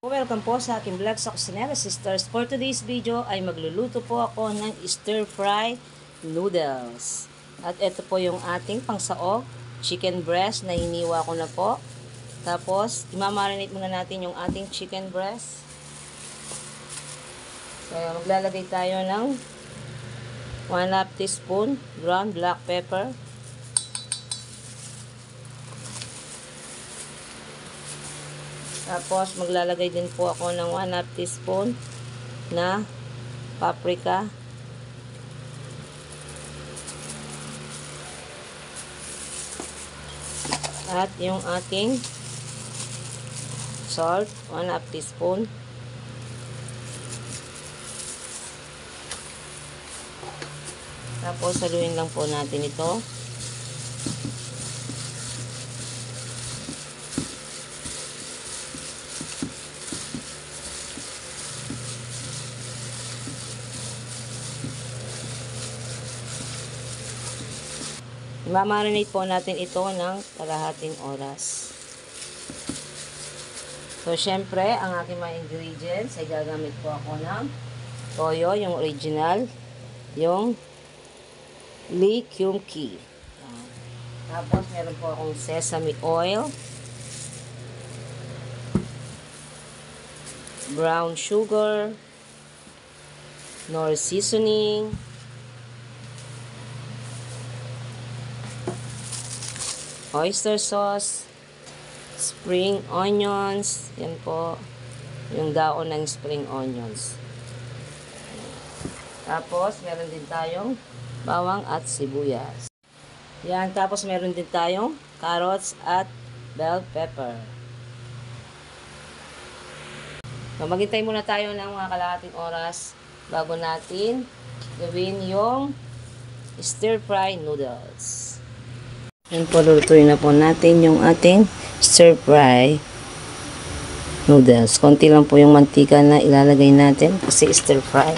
Welcome po sa aking vlog sa Kusinera Sisters. For today's video ay magluluto po ako ng stir-fry noodles. At ito po yung ating pangsaog, chicken breast na hiniwa ko na po. Tapos, imamarinate muna natin yung ating chicken breast. So, maglalagay tayo ng 1/2 teaspoon ground black pepper. Tapos, maglalagay din po ako ng 1/2 teaspoon na paprika. At yung ating salt, 1/2 teaspoon. Tapos, haluin lang po natin ito. Mamarinate po natin ito ng kalahating oras. So, syempre, ang aking mga ingredients ay gagamit po ako ng toyo, yung original, yung Lee Kum Kee. Tapos, meron po akong sesame oil, brown sugar, nor seasoning, oyster sauce, spring onions, yan po, yung daon ng spring onions. Tapos, meron din tayong bawang at sibuyas. Yan, tapos meron din tayong carrots at bell pepper. So, maghintay muna tayo ng mga kalahating oras bago natin gawin yung stir-fry noodles. Yan po, lulutuin na po natin yung ating stir-fry noodles. Konti lang po yung mantika na ilalagay natin kasi stir-fry.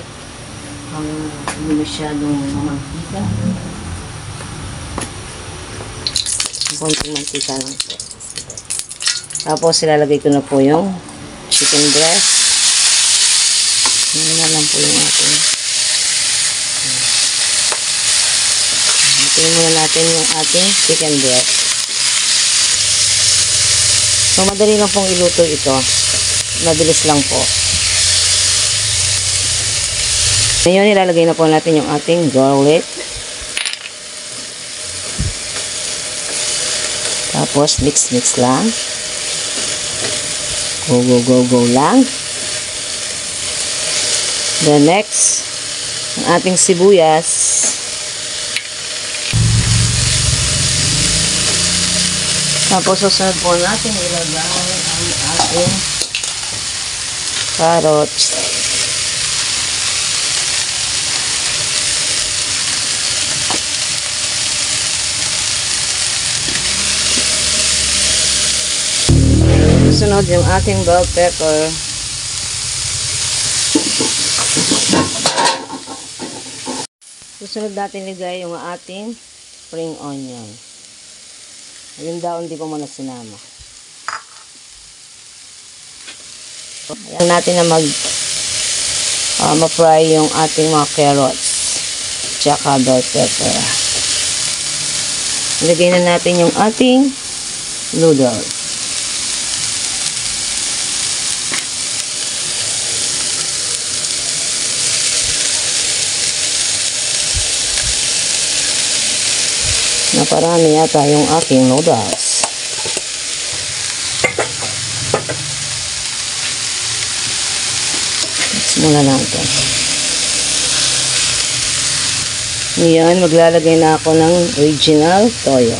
Hindi masyadong mantika. Konting mantika lang po. Tapos ilalagay ko na po yung chicken breast. Yan na lang po yung ating. Tingnan muna natin yung ating chicken breast. So, madali lang pong iluto ito. Mabilis lang po. Ngayon, ilalagay na po natin yung ating garlic. Tapos, mix lang. Go lang. The next, ang ating sibuyas. Tapos, susunod po natin ilagay ang ating carrots. Susunod yung ating bell pepper. Susunod natin ilagay yung ating spring onion. Yung daon di ko muna sinama. Ayan natin na ma-fry yung ating mga carrots tsaka bell pepper. Ilagay na natin yung ating noodles. Naparami yata yung aking noodles. Mix muna natin. Ngayon, maglalagay na ako ng original toyo.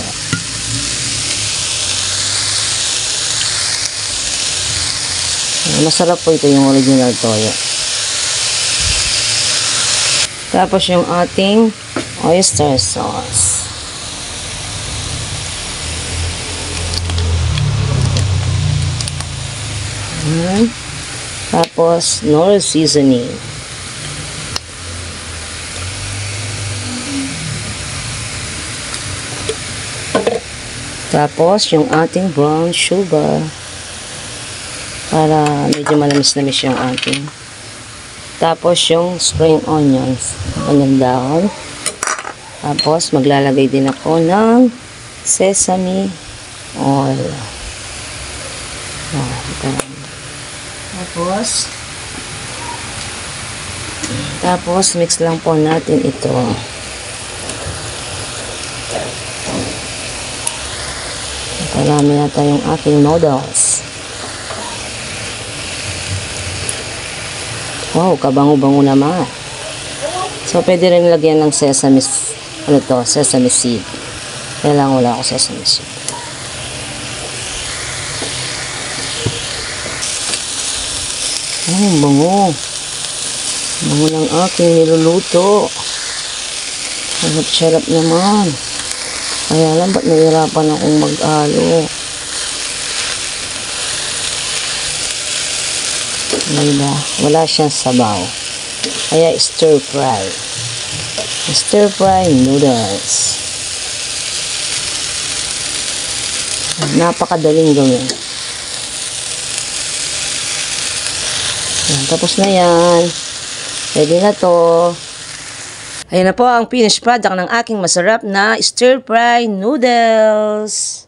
Masarap po ito yung original toyo. Tapos yung ating oyster sauce. Tapos, nor seasoning. Tapos, yung ating brown sugar. para medyo malamis-lamis yung ating. Tapos yung spring onions, onion down. Tapos maglalagay din ako ng sesame oil. Tapos mix lang po natin ito. Marami yata yung aking noodles. Wow, kabango-bango naman. So, pwede rin lagyan ng sesame, sesame seed. Kaya lang wala ako sesame seed. Oh, bango. Bango ng aking niluluto. Sarap-sarap naman. Kaya lang, ba't nahihirapan akong mag-alo? Wala siyang sabaw. Kaya stir fry. Stir fry noodles. Napakadaling gawin. Yan, tapos na yan. Pwede na to. Ayan na po ang finished product ng aking masarap na stir fry noodles.